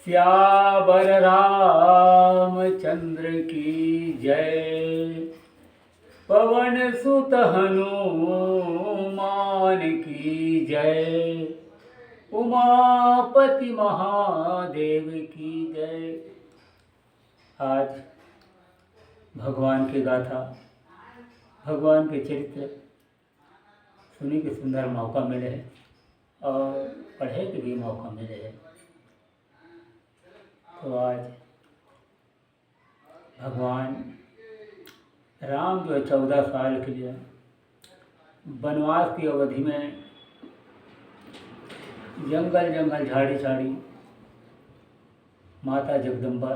श्यावर रामचंद्र की जय। पवन सुत हनुमान की जय। उमापति महादेव की जय। आज भगवान की गाथा, भगवान के चरित्र सुनने के सुंदर मौका मिले है और पढ़े के भी मौका मिले है। तो आज भगवान राम जो 14 साल के लिए वनवास की अवधि में जंगल जंगल झाड़ी झाड़ी माता जगदम्बा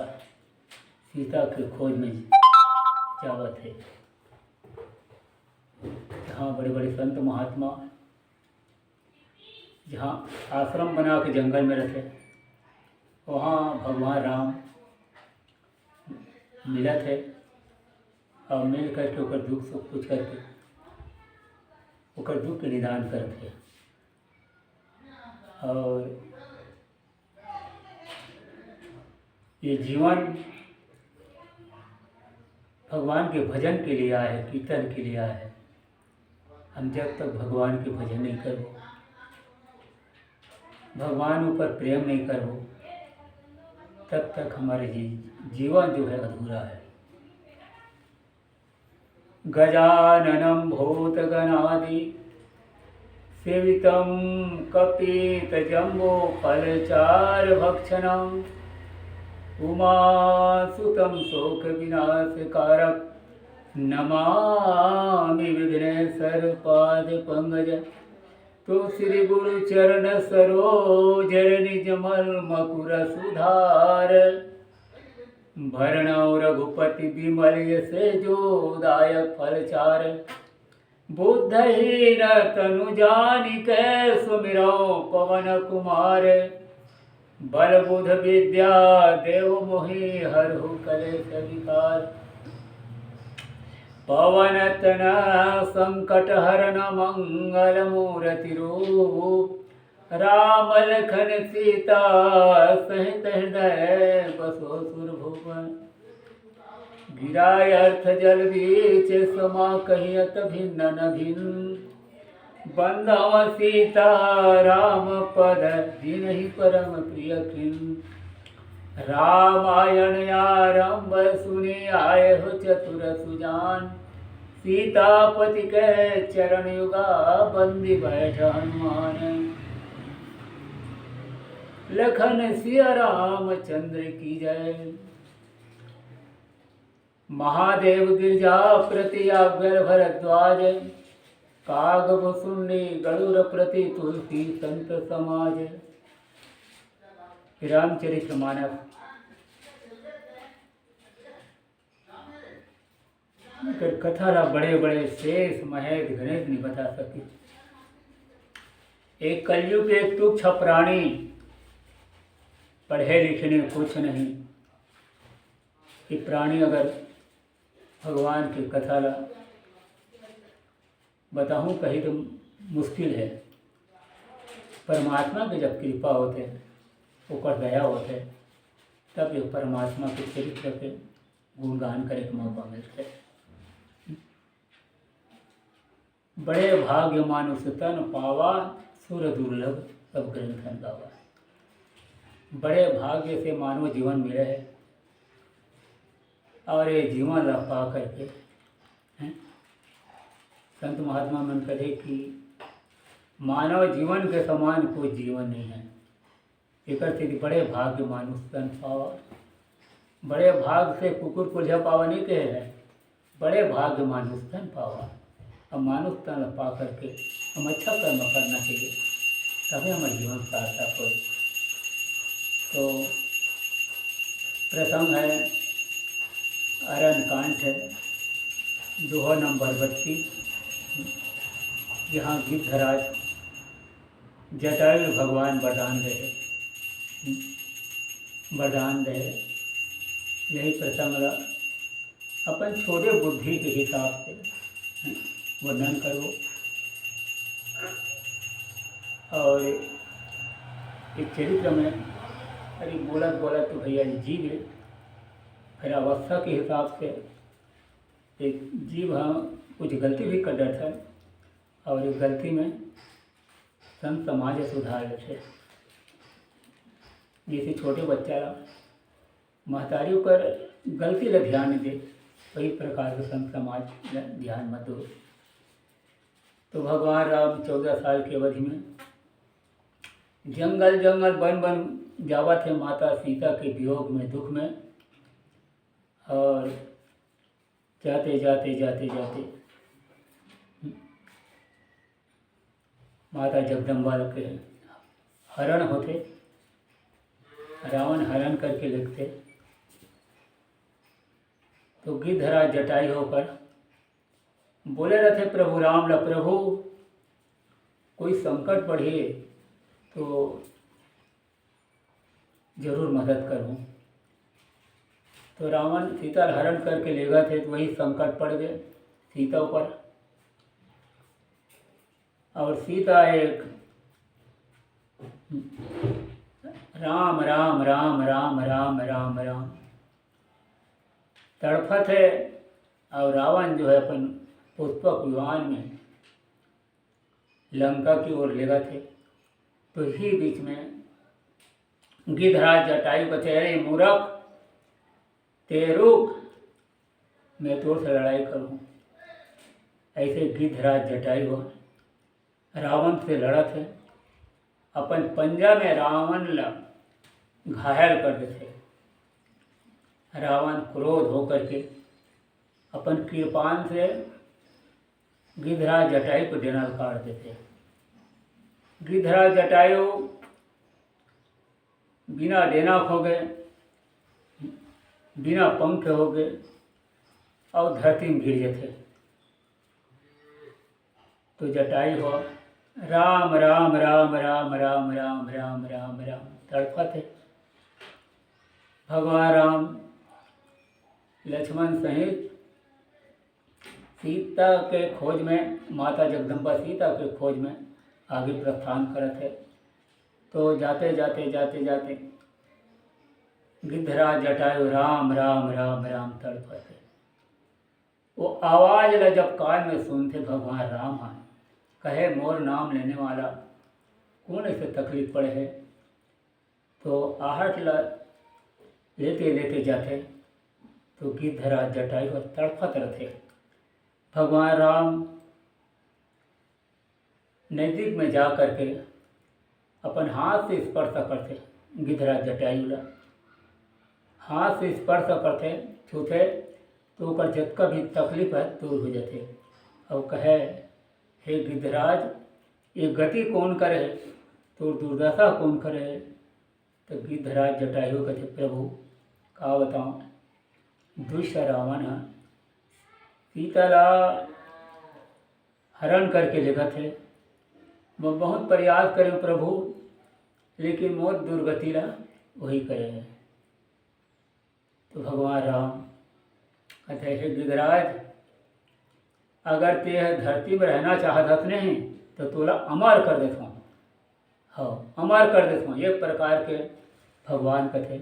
सीता के खोज में जावत थे। जहाँ बड़े बड़े संत महात्मा जहाँ आश्रम बना के जंगल में रहते, वहाँ भगवान राम मिला थे और मिल करके ओकर दुख सुख पूछ करके ओकर दुख के निदान करते। और ये जीवन भगवान के भजन के लिए आया है, कीर्तन के लिए आया है। हम जब तक भगवान के भजन नहीं करो, भगवान ऊपर प्रेम नहीं करो, तब तक हमारे जीवन जो है अधूरा है। गजाननं भूतगणादि सेवितं कपितजम्बोफलचारुभक्षणम् उमासुतं शोकविनाशकारक नमामि विघ्नेश्वरपादपङ्कज। तो श्री गुरु चरण सरोज निजमल मकुर सुधार भरणौ रघुपति विमल यसे जो दायक फलचार। बुद्धहीन तनु जानिकै सुमिरौ पवन कुमार। बल बुध विद्या देव मोहि हरहु कलेश विकार। पवन तना संकट हरन मंगल मूर्ति रूप। राम लखन सीता सहित हृदय बसो सुरभूप। गिराय अर्थ जल बीच समा कहियत भिन्न न भिन्न। बंधव सीता राम पद जिनहि परम प्रिय खिन। रामायण आरंभ सुनि आए हो चतुर सुजान। सीतापति के चरण युगा बंदी बैठ हनुमान। लखन सिया रामचंद्र की जय। महादेव गिरजापति आज्ञल भरद्वाज। कागभ सुंडी गरुड़ प्रति तुलसी संत समाज। रामचरित्र मानस कथा ला बड़े बड़े शेष महेश गणेश नहीं बता सके। एक कलयुग एक तुच्छ प्राणी, पढ़े लिखने कुछ नहीं। कि प्राणी अगर भगवान की कथा ला बताऊं कहीं तो मुश्किल है। परमात्मा की जब कृपा होते, ऊपर दया होते, तब ये परमात्मा के चरित्र के गुणगान करे के मौका मिलते। बड़े भाग्य मानुष तन पावा, सुर दुर्लभ सब ग्रंथन गावा। बड़े भाग्य से मानव जीवन मिले है और ये जीवन ला पा करके संत महात्मा मन कहे कि मानव जीवन के समान कोई जीवन नहीं है। एक बड़े भाग्य मानुष तन पावा। बड़े भाग से कुकुर कुल्हा पावा नहीं कहे है, बड़े भाग्य मानुष तन पावा। अब मानुष तन पा करके हम अच्छा कर्म करना चाहिए, तभी हमारे जीवन सार्थक हो। तो प्रसंग है अरण्यकांड है, दोहा नंबर 32। जहाँ गिद्धराज जटायु भगवान वरदान रहे, वरदान रहे। यही प्रसंग अपन छोटे बुद्धि के हिसाब से वर्णन करो। और इस चरित्र में अरे बोलत बोलत तो भैया जी गए। फिर अवस्था के हिसाब से एक जीव हाँ कुछ गलती भी कर रहा था और इस गलती में संत समाज सुधार थे। जैसे छोटे बच्चा ला महतारियों कर गलती ला ध्यान नहीं दे, वही प्रकार के संत समाज ला ध्यान मत दो। तो भगवान राम 14 साल की अवधि में जंगल जंगल वन वन जावा थे माता सीता के वियोग में दुख में, और जाते जाते जाते जाते माता जगदम्बा के हरण होते, रावण हरण करके लिखते। तो गिद्धराज जटाई होकर बोले रहते प्रभु राम ला, प्रभु कोई संकट पड़े तो जरूर मदद करूं। तो रावण सीता हरण करके ले गए थे, तो वही संकट पड़ गए सीता पर। और सीता एक राम राम राम राम राम राम राम तड़फत है, और रावण जो है अपन पुष्पक विमान में लंका की ओर ले गए थे। तो ही बीच में गिद्धराज जटायु कहते अरे मूर्ख, ते रुक, मैं तो से लड़ाई करूं। ऐसे गिद्धराज जटायु रावण से लड़ा थे, अपन पंजा में रावण ला घायल कर देते। रावण क्रोध होकर के अपन कृपान से गिद्धराज जटायु को डेना काट देते। गिद्धराज जटायु बिना डेनाक हो गए, बिना पंख हो गए और धरती में गिर जाते। तो जटायु हो राम राम राम राम राम राम राम राम राम तड़पते। भगवान राम लक्ष्मण सहित सीता के खोज में, माता जगदम्बा सीता के खोज में आगे प्रस्थान करते। तो जाते जाते जाते जाते गिद्धराज जटायु राम राम राम राम तड़पते। वो आवाज ला जब कान में सुनते भगवान राम आए, कहे मोर नाम लेने वाला कौन ऐसे तकलीफ पड़े है। तो आहट ला लेते लेते जाते, तो गिद्धराज जटायु तड़पत रहते। भगवान राम नज़दीक में जा करके अपन हाथ से स्पर्श करते गिद्धराज जटायु ला, हाथ से स्पर्श करते छूते, तो ओकर जितना भी तकलीफ है दूर हो जाते। और कहे हे गिद्धराज, ये गति कौन करे, तो दुर्दशा कौन करे। तो गिद्धराज जटायु कहते प्रभु का बताऊँ, दुष्ट रावण सीता ला हरण करके ले गए थे। मैं बहुत प्रयास करें प्रभु, लेकिन मोर दुर्गति ला वही करे। तो भगवान राम कहते हे गिद्धराज, अगर ते धरती में रहना चाहत नहीं तो तोला अमर कर देता हूँ, हाँ अमर कर देता हूँ, एक प्रकार के भगवान कहते।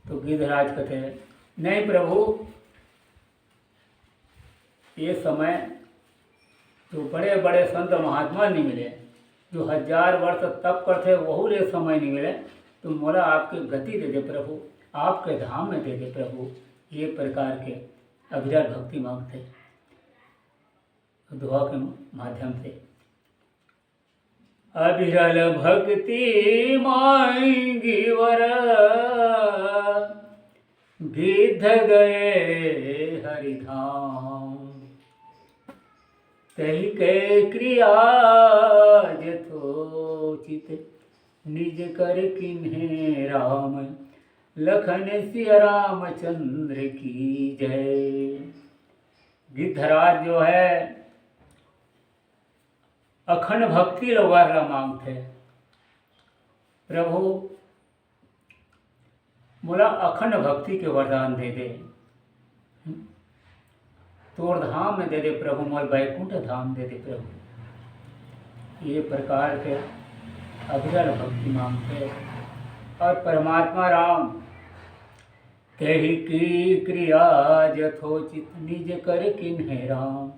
तो गिद्धराज कहते नहीं प्रभु, ये समय जो बड़े बड़े संत महात्मा नहीं मिले, जो 1000 वर्ष तप करते वह ले समय नहीं मिले, तो मोला आपके गति दे दे प्रभु, आपके धाम में दे दे प्रभु। ये प्रकार के अविरल भक्ति मांगते दुआ के माध्यम से। अविरल भक्ति मांगी वर गिद्ध गए हरिधाम, तही के क्रिया यथोचित निज कर किन्हे राम, लखन सिया रामचंद्र की जय। गिद्धराज जो है अखंड भक्ति वरला मांगते, प्रभु मोला अखंड भक्ति के वरदान दे दे, तोर धाम में दे दे प्रभु, मोल वैकुंठ धाम दे दे प्रभु। ये प्रकार के अविरल भक्ति मांगते। और परमात्मा राम कही की क्रिया जथोचित निज कर किन्हे राम।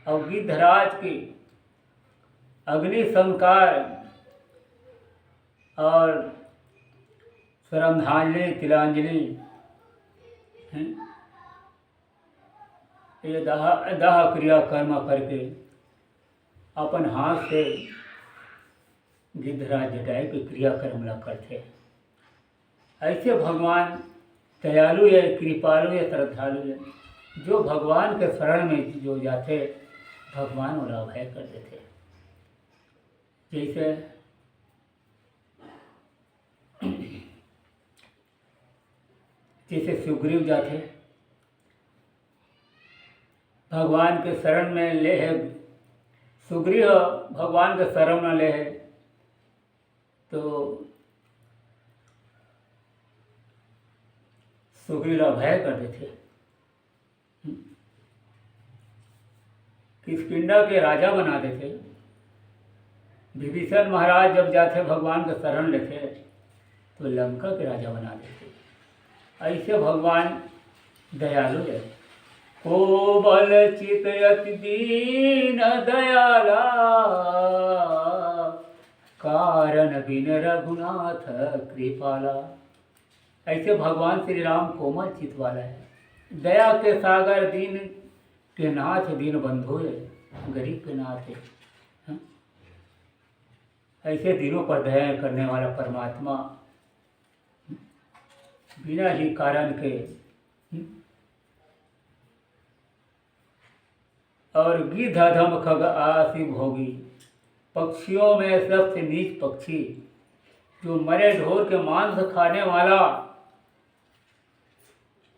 और गिद्धराज की अग्नि संस्कार और श्रद्धांजलि तिलांजलि ये दाह क्रिया कर्म करके अपन हाथ से गिद्धराज जटायु की क्रिया कर्म ला करते। ऐसे भगवान दयालु है, कृपालु है, श्रद्धालु है। जो भगवान के शरण में जो जाते भगवान उन्हें अभय कर देते। जैसे सुग्रीव जाते भगवान के शरण में ले है, सुग्रीव भगवान के शरण में ले है तो सुग्रीव अभय कर देते। किष्किंधा के राजा बना देते। विभीषण महाराज जब जाते भगवान के शरण लेते तो लंका के राजा बना देते। ऐसे भगवान दयालु है। को बल चित अति दीन दयाला कारण बिन रघुनाथ कृपाला। ऐसे भगवान श्री राम कोमल चित वाला है, दया के सागर, दीन के नाथ, दीन बंधु है, गरीब के नाथ है। ऐसे दिनों पर दया करने वाला परमात्मा बिना ही कारण के और गिद्ध अधम खग आसी भोगी। पक्षियों में सबसे नीच पक्षी जो मरे ढोर के मांस खाने वाला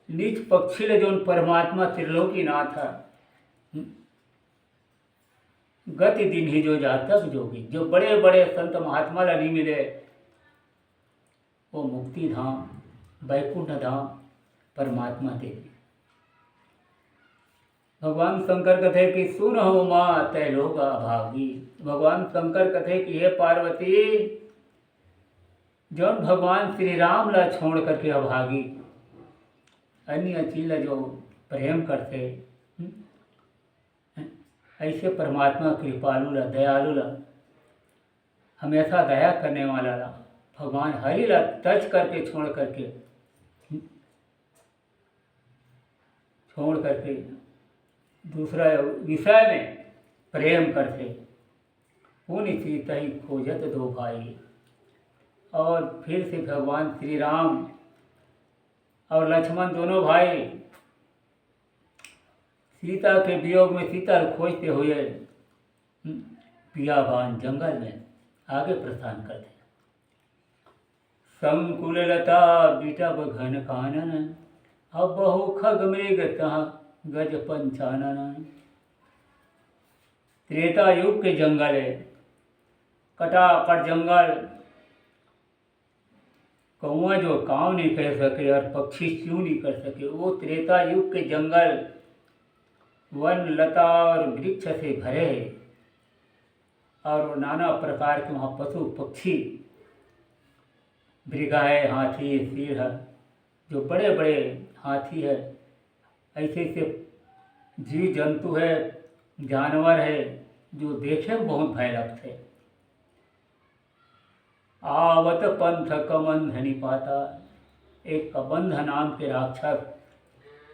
नीच पक्षी ले जो परमात्मा त्रिलोकी नाथ है। गति दिन ही जो जातक जोगी। जो बड़े बड़े संत महात्मा ला नहीं मिले वो मुक्ति धाम वैकुंठ धाम परमात्मा देवी। भगवान शंकर कथे कि सुन हो माँ तय लोग अभागी। भगवान शंकर कथे कि हे पार्वती जौन भगवान श्री राम ला छोड़ करके अभागी अन्य चीज जो प्रेम करते ऐसे परमात्मा कृपालु ला, दयालु ला, हमेशा दया करने वाला ला भगवान हरि ला टच करके छोड़ करके दूसरा विषय में प्रेम करते। पुण्य सीता ही खोजत दो भाई। और फिर से भगवान श्री राम और लक्ष्मण दोनों भाई सीता के वियोग में सीता खोजते हुए बियाबान जंगल में आगे प्रस्थान करते। संकुल लता बिटब घन कानन अब बहु खग मृग तहाँ गज पंचानन। त्रेता युग के जंगल है, कटाकट जंगल। कौआ जो काम नहीं कर सके और पक्षी क्यों नहीं कर सके, वो त्रेता युग के जंगल वन लता और वृक्ष से भरे है। और नाना प्रकार के वहाँ पशु पक्षी, मृगाए, हाथी, सिंह, जो बड़े बड़े हाथी है, ऐसे ऐसे जीव जंतु है, जानवर है जो देखे में बहुत भय लगते। आवत पंथ कबंध निपाता। एक कबंध नाम के राक्षस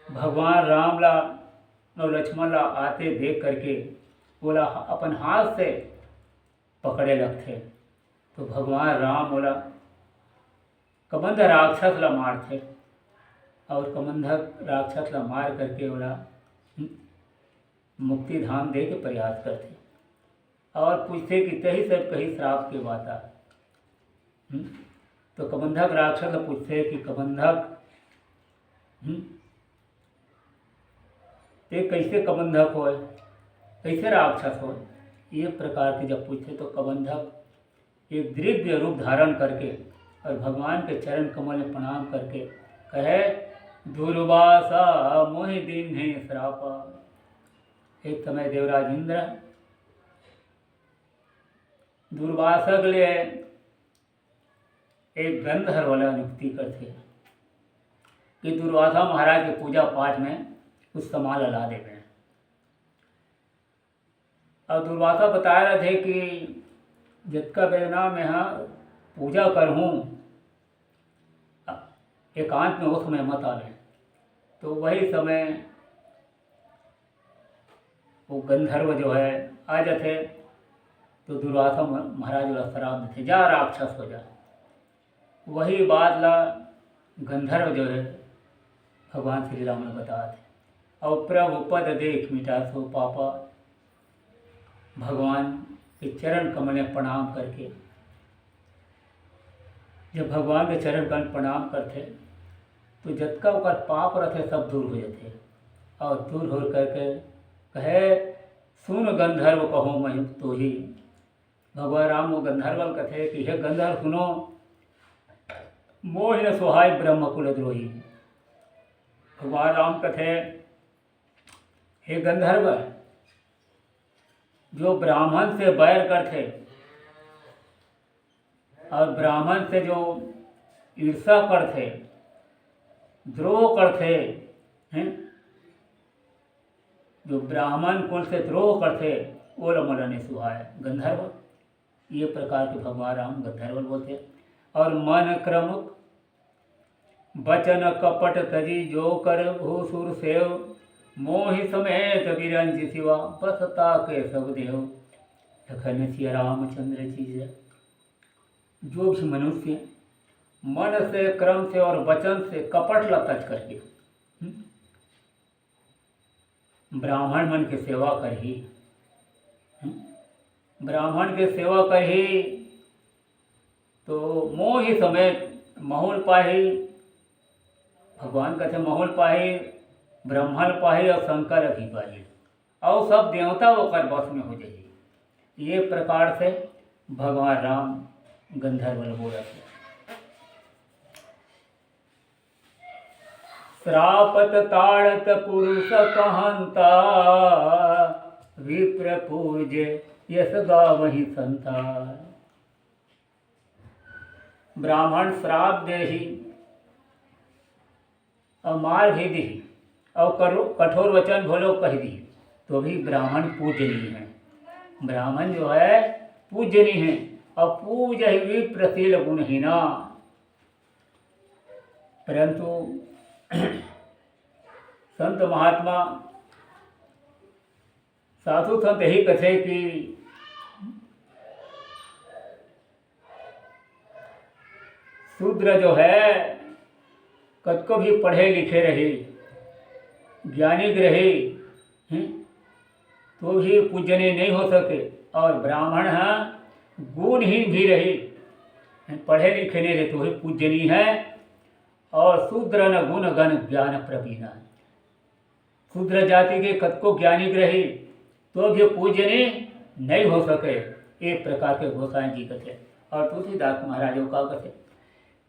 भगवान राम ला और लक्ष्मण ला आते देख करके बोला अपन हाथ से पकड़े लगते। तो भगवान राम बोला कबंध राक्षस ला मारते और कबंध राक्षस ला मार करके बोला मुक्ति धाम दे के प्रयास करते। और पूछते कि तही सब कहीं श्राप के बात आ। तो कबंधक राक्षस ला पूछते कि कबंधक ते कैसे कबंधक होए, कैसे राक्षस होए। ये प्रकार के जब पूछते तो कबंधक एक दिव्य रूप धारण करके और भगवान के चरण कमल में प्रणाम करके कहे दुर्वासा मोहि दीन है श्रापा। एक समय देवराज इंद्र दुर्वासा के लिए एक गंधर्व वाला नियुक्ति करते कि दुर्वासा महाराज के पूजा पाठ में कुछ सामान ला देवे। और दुर्वासा बता रहे थे कि जिसका बेना में यहाँ पूजा करहूँ एकांत में, उस समय मत आवे। तो वही समय वो गंधर्व जो है आ जाते। तो दुर्वासा महाराज वाला श्राप देते, जा राक्षस हो जा। वही बात ला गंधर्व जो है भगवान श्री राम ने बताया थे। और प्रभु पद देख मिटा सो पापा, भगवान के चरण कमल में प्रणाम करके, जब भगवान के चरण कमल प्रणाम करते तो जतका ओकर पाप रहते सब दूर हो जाते। और दूर हो करके कहे सुन गंधर्व कहो मैं तो ही। भगवान राम वो गंधर्वल कथे कि हे गंधर्व सुनो, मोह न सोहाय ब्रह्म कुल द्रोही। भगवान राम कथे हे गंधर्व, जो ब्राह्मण से बैर करते और ब्राह्मण से जो ईर्षा करते, द्रोह करते हैं, जो ब्राह्मण कुल से द्रोह करते वो लमन ने सुहाय। गंधर्व ये प्रकार के भगवान राम गंधर्व बोलते। और मन क्रम बचन कपट तजी, जो कर भूसुर सेव, मोहि समेत बिरंज शिवा, बसता के सब देव, लखन सिया रामचंद्र चीज। जो भी मनुष्य मन से, क्रम से और वचन से कपट लतच करके ब्राह्मण मन की सेवा करही, ब्राह्मण के सेवा करही तो मोहि समेत महुल पाही। भगवान कहते महुल पाही, ब्रह्मण पाही और शंकर भी पाही, और सब देवता ओकर बस में हो जाइए। ये प्रकार से भगवान राम गंधर्व बोलते। श्रापत ताड़त पुरुष कहंता, विप्र पूज्य यश गावहि संता। ब्राह्मण श्राप देही और मार भी दी और कठोर वचन भोलो कह दी, तो भी ब्राह्मण पूजनीय है। ब्राह्मण जो है पूजनीय है। और पूज ही विप्रशील गुणहीना। परंतु संत महात्मा साधु संत यही कथे कि शूद्र जो है कतको भी पढ़े लिखे रहे, ज्ञानी रहे, तो भी पूजनीय नहीं हो सके। और ब्राह्मण गुणहीन भी रहे, पढ़े लिखे नहीं रहे तो ही पूजनीय है। और शूद्र न गुण गण ज्ञान प्रवीणा। शूद्र जाति के कतको ज्ञानी रहे तो भी पूजनीय नहीं हो सके। एक प्रकार के गोसाई जी कथे। और तुलसीदास महाराजों का कथे,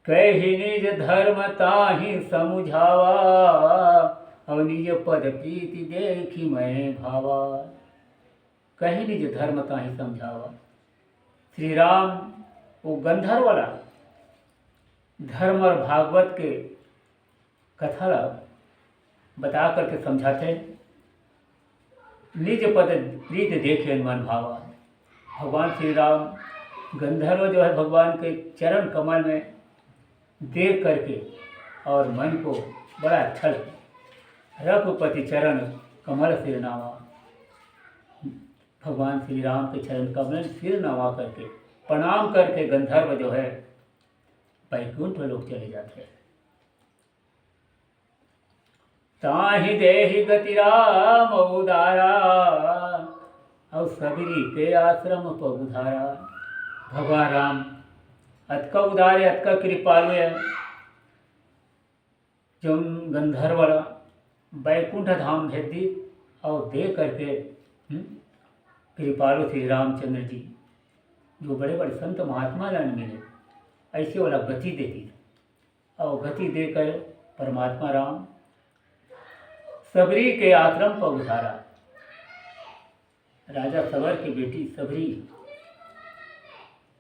कही निज धर्म ताहि समुझावा, और निज पद प्रीति देखी मैं भावा। कही निज धर्म ताहि समझावा। श्री राम वो गंधर्व वाला धर्म और भागवत के कथा बता करके समझाते। निज पद प्रीत देखे मन भावा। भगवान श्री राम गंधर्व जो है भगवान के चरण कमल में देख करके और मन को बड़ा अच्छा लगा। रघुपति चरण कमल सिर नावा। भगवान श्री राम के चरण कमल सिर नवा करके प्रणाम करके गंधर्व जो है वैकुंठ लोग चले जाते हैं। ताहि देहि गति राम उदारा, और सबरी के आश्रम पगुधारा। भगवान राम अतका उदार है, अतका कृपालु है। जो गंधर्व वैकुंठ धाम भेज दी और दे करके कृपालु श्री रामचंद्र जी जो बड़े बड़े संत महात्मा लाने मिले, ऐसे वाला गति देती और गति देकर परमात्मा राम सबरी के आश्रम पर उतारा। राजा सबर की बेटी सबरी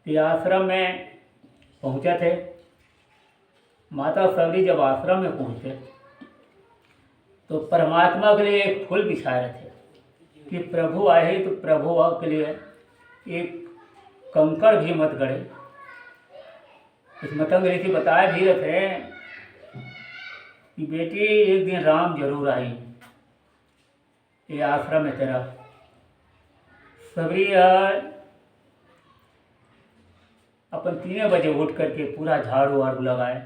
के आश्रम में पहुंचा थे। माता सबरी जब आश्रम में पहुँचे तो परमात्मा के लिए एक फूल बिछा रहे थे कि प्रभु आए तो प्रभु के लिए एक कंकड़ भी मत गड़े। इस मतंग ऋषि बताए भी रहे थे कि बेटी एक दिन राम जरूर आई ये आश्रम में तेरा। सबरी अपन 3 बजे उठ करके पूरा झाड़ू वाड़ू लगाए,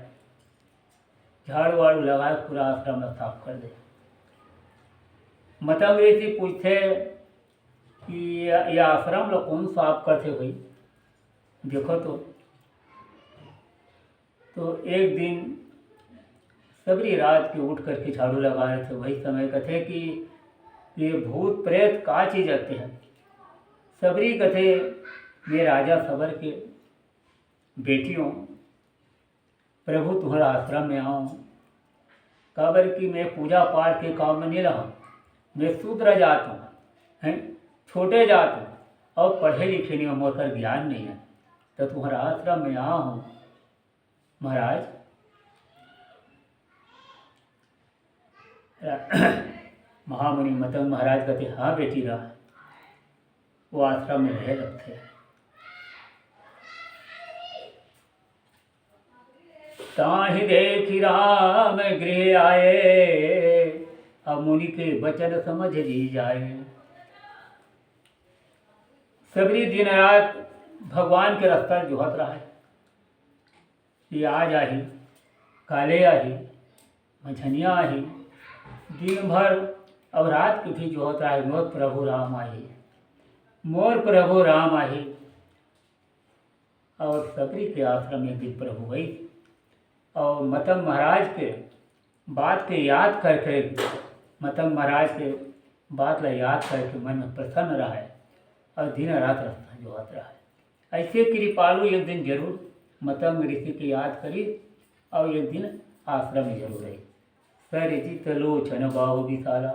पूरा आश्रम में साफ कर दे। मतंग ऋषि पूछते कि ये आश्रम लोग कौन साफ करते भाई, देखो तो एक दिन सबरी रात के उठ करके झाड़ू लगा रहे थे। वही समय कथे कि ये भूत प्रेत का चीज आते हैं। सबरी कथे ये राजा सबर के बेटियों प्रभु तुम्हारा आश्रम में आऊँ, काबर कि मैं पूजा पाठ के काम में नहीं रहा, मैं शूद्र जात हूँ, हैं छोटे जात हूँ और पढ़े लिखे नहीं, मोर ज्ञान नहीं है, तो तुम्हारा आश्रम में आया हूँ महाराज। महामुनि मतंग महाराज कहते हाँ बेटी रहा, वो आश्रम में रहे लगते हैं। ताहि देखी राम गृह आए, अब मुनि के वचन समझ ली जाए। सबरी दिन रात भगवान के रास्ता जोहत रहा है कि आज आही, काले आही, मझनिया आही, दिन भर अब रात की भी जोहत रहा है। मोर प्रभु राम आही, मोर प्रभु राम आही। और सबरी के आश्रम में दिन प्रभु गई और मतंग महाराज के बात के याद करके, मतंग महाराज के बात ला याद करके मन में प्रसन्न रहा है और दिन रात रास्ता जोहत रहा है। ऐसे कृपालु एक दिन जरूर मतंग ऋषि की याद करी और एक दिन आश्रम में जरूर रही। सरिजित लोचन बाहु विशाला,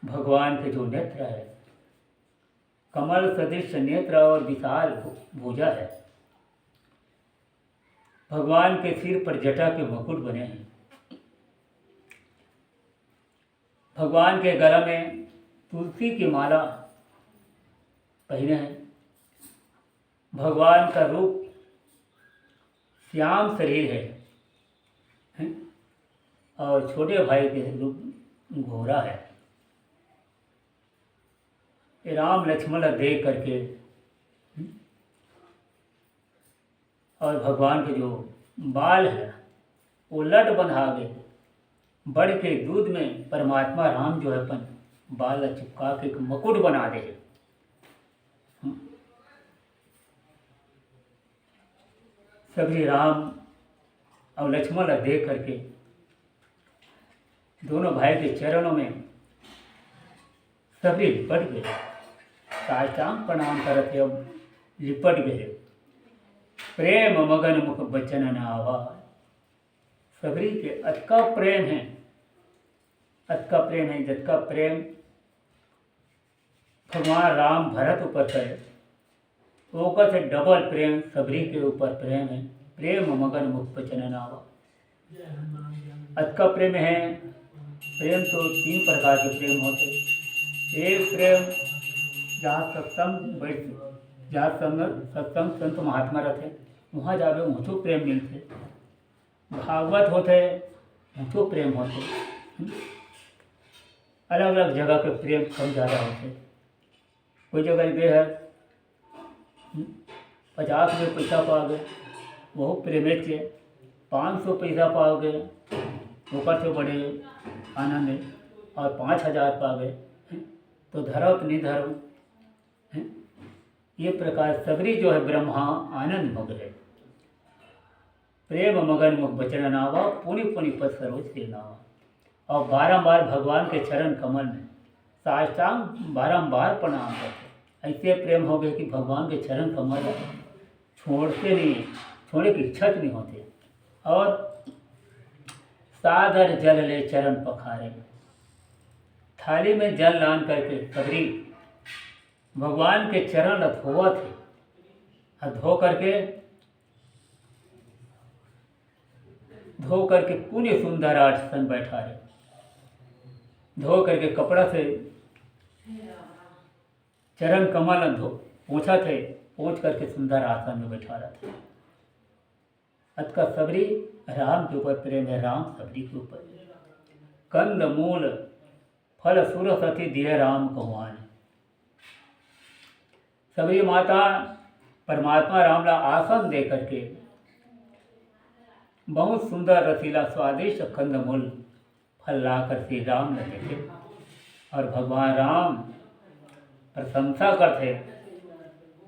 भगवान के जो नेत्र है, कमल सदृश नेत्र और विशाल भुजा है। भगवान के सिर पर जटा के मुकुट बने हैं। भगवान के गला में तुलसी की माला पहने हैं। भगवान का रूप श्याम शरीर है और छोटे भाई के रूप घोड़ा है। राम लक्ष्मण देख करके और भगवान के जो बाल है वो लट बंधा गए, बढ़ के दूध में परमात्मा राम जो है अपन बाल चिपका के एक मुकुट बना दे। सभी राम और लक्ष्मण देख करके दोनों भाई के चरणों में सभी लिपट गए, साष्टांग प्रणाम करते अब लिपट गए। प्रेम मगन मुख बचन न आवाज, सबरी के अतका प्रेम है, अतका प्रेम है, जितका प्रेम भगवान राम भरत ऊपर करे ओकर से डबल प्रेम सबरी के ऊपर प्रेम है। प्रेम मगन मुख बचन न आवाज, अतका प्रेम है। प्रेम तो 3 प्रकार के प्रेम होते। एक प्रेम जहाँ सत्संग बैठ, जहाँ सत्संग संत महात्मा रहते वहाँ जावे ऊँचो प्रेम मिलते। भागवत होते ऊँचो प्रेम होते। अलग अलग जगह के प्रेम कम ज़्यादा होते। कोई जगह गए है 50 रुपये पैसा पा गए, वह प्रेमे से 500 पैसा पा गए, ऊपर से बड़े आनंद है। और 5000 पा गए तो धरो तो नहीं धरो। ये प्रकार सबरी जो है ब्रह्मा आनंद मग है। प्रेम मगन मुख बचन नावा, पुनि पुनि पद सरोज के नावा। और बारंबार भगवान के चरण कमल में साष्टांग बारंबार प्रणाम करते। ऐसे प्रेम हो गए कि भगवान के चरण कमल छोड़ते नहीं, छोड़ने की इच्छा नहीं होती। और सादर जल ले चरण पखारे, थाली में जल लान करके सबरी भगवान के चरण धोआ थे। धो करके धो करके पुण्य सुंदर आसन बैठा रहे, धो करके कपड़ा से चरण कमल धो पोंछा थे, पोंछ करके सुंदर आसन में बैठा रहा था। अत का सबरी राम के ऊपर प्रेम है, राम सबरी के ऊपर। कंद मूल फल सुर सती दिए राम कहुआन। सबरी माता परमात्मा राम ला आसन दे करके बहुत सुंदर रसीला स्वादिष्ट कंदमूल फल ला कर श्री राम ने देते और भगवान राम प्रशंसा करते,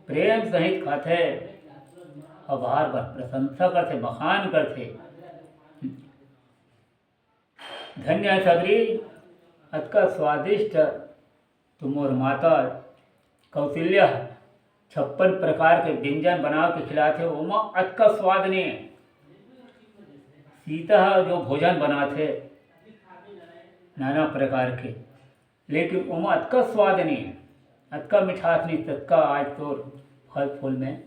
प्रेम सहित खाते और बार बार प्रशंसा करते, बखान करते। धन्य है सबरी, अतका स्वादिष्ट तुमोर माता कौशल्या 56 प्रकार के व्यंजन बना के खिलाते, उमा अतका स्वाद नहीं। सीता जो भोजन बनाते नाना प्रकार के, लेकिन उमा अतका स्वाद नहीं, अतका मिठास नहीं, तत्का आज तो फल फूल में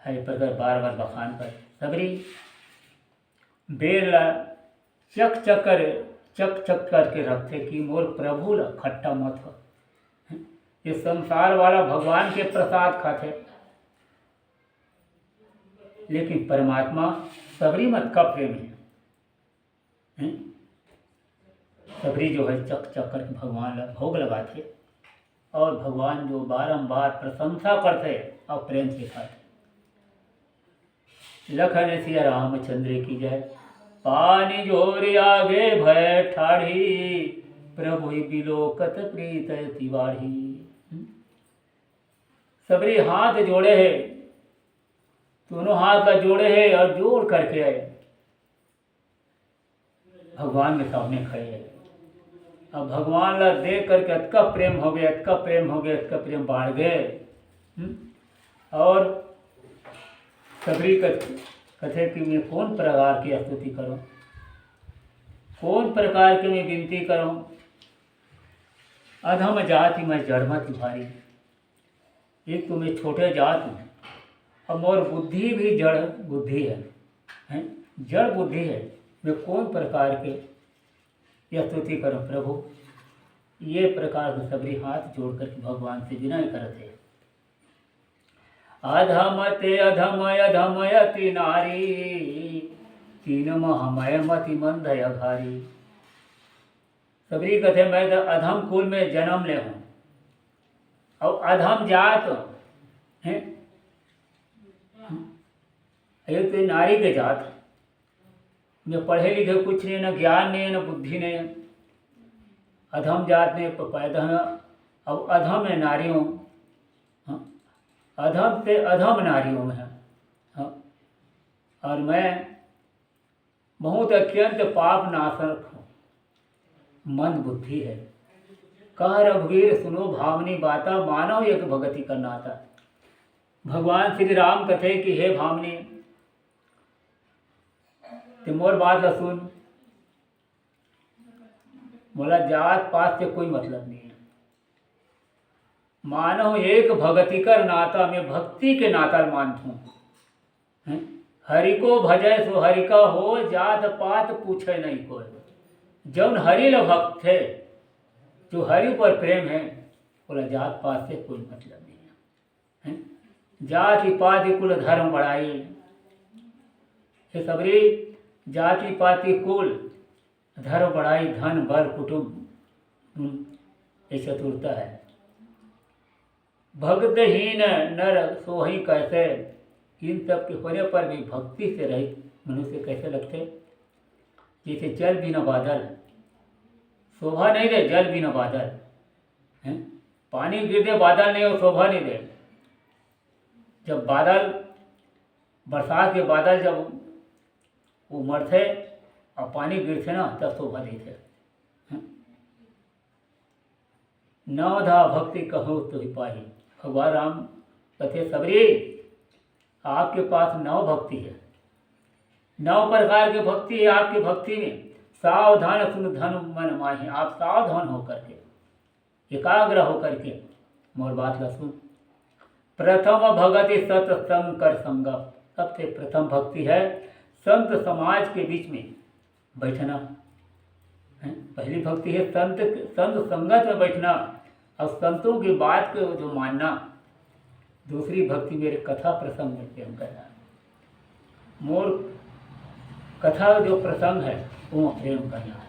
हर प्रकार बार बार बखान कर। सबरी बेल चक चक करके रखते कि मोर प्रभु ला खट्टा मत हो। ये संसार वाला भगवान के प्रसाद खाते, लेकिन परमात्मा सबरी मत का प्रेम है। सबरी जो है चक करके भगवान ला भोग लगाते और भगवान जो बारंबार प्रशंसा करते और प्रेम से खाते। लखन सिया रामचंद्र की जय। पानी जोर आगे भय ठाढ़ी, प्रभु बिलोकत प्रीत तिवाढ़ी। सबरी हाथ जोड़े है, दोनों हाथ का जोड़े है और जोड़ करके आए भगवान के सामने खड़े है। अब भगवान ला देख करके अतका प्रेम हो गया, अतका प्रेम हो गया, अतका प्रेम बाढ़ गए। और सबरी कथे कि मैं कौन प्रकार की स्तुति करूं, कौन प्रकार की मैं विनती करूं। अधम जाति मैं जड़मति भारी, एक तो मैं छोटे जात हूँ और मोर बुद्धि भी जड़ बुद्धि है, जड़ बुद्धि है। मैं कौन प्रकार के यह स्तुति करूं प्रभु। ये प्रकार के सबरी हाथ जोड़ करके भगवान से विनय करते। अधमते अधमय अधमयति नारी, तीन महमय मति मंदय घारी। सबरी कथे मैं तो अधम कुल में जन्म ले हूँ और अधम जात है, ये तो नारी के जात। मैं पढ़े लिखे कुछ नहीं, न ज्ञान नहीं, न बुद्धि नहीं। अधम जात में पैदा है, अब अधम है नारियों, अधम से अधम नारियों में है। और मैं बहुत अत्यंत पाप नाशक हूँ, मंद बुद्धि है। कह रघुवीर सुनो भावनी बाता, मानव एक भगति का नाता। भगवान श्री राम कथे कि हे भावनी, तुम मोर बात ला सुन। बोला जात पात से कोई मतलब नहीं है, मानव एक भगति कर नाता, मैं भक्ति के नाता मानता हूँ। हरि को भजय सो हरि का हो, जात पात पूछे नहीं कोई। जौन हरि ल भक्त थे, जो हरि पर प्रेम है, बोला जात पात से कोई मतलब नहीं है। जाति पाति कुल धर्म बढ़ाई। हे सबरी, जाति पाति कुल धर्म बढ़ाई, धन बल कुटुंब ये चतुरता है। भक्तहीन नर सोही कैसे, इन सब के होने पर भी भक्ति से रहित मनुष्य कैसे लगते। जैसे जल बिना बादल शोभा नहीं दे, जल बिना बादल है। पानी गिर दे बादल नहीं हो, शोभा नहीं दे। जब बादल बरसात के बादल जब उमड़ते और पानी गिरते ना, तब शोभा देते। नवधा भक्ति कहो तो ही पाही। भगवान राम कथे सबरी, आपके पास 9 भक्ति है, 9 प्रकार की भक्ति है आपकी भक्ति में। सावधान सुन धन मन माही। आप सावधान होकर के, एकाग्र होकर के मोर बात ला सुन। प्रथम भगति सत्संग कर संगम। सबसे प्रथम भक्ति है संत समाज के बीच में बैठना है। पहली भक्ति है संत संगत में बैठना और संतों की बात को जो मानना। दूसरी भक्ति मेरे कथा प्रसंग में प्रेम करना। मोर कथा जो प्रसंग है वो प्रेम करना।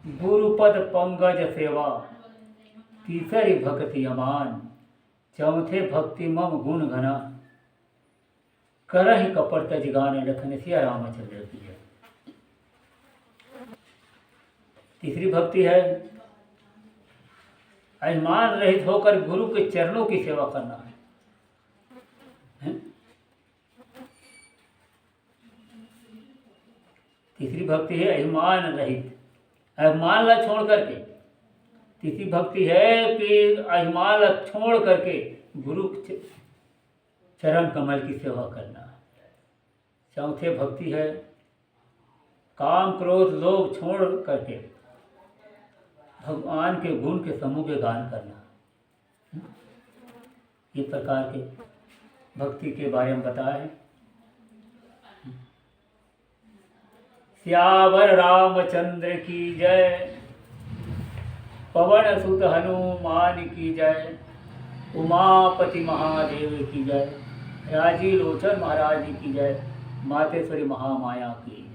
गुरुपद पंकज सेवा, तीसरी भक्ति अमान, चौथे भक्ति मम गुण घना, करहि कपट तज गान लखन सिया रामचंद्र की है। तीसरी भक्ति है अभिमान रहित होकर गुरु के चरणों की सेवा करना है? तीसरी भक्ति है अभिमान रहित, अभिमान ला छोड़ करके। तीसरी भक्ति है कि अभिमान ला छोड़ करके गुरु के चरण कमल की सेवा करना। चौथे भक्ति है काम क्रोध लोभ छोड़ करके भगवान के गुण के समूह के गान करना। ये प्रकार के भक्ति के बारे में बताए। सियावर रामचंद्र की जय, पवन सुत हनुमान की जय, उमापति महादेव की जय, राजी लोचन महाराज की जय, मातेश्वरी महामाया की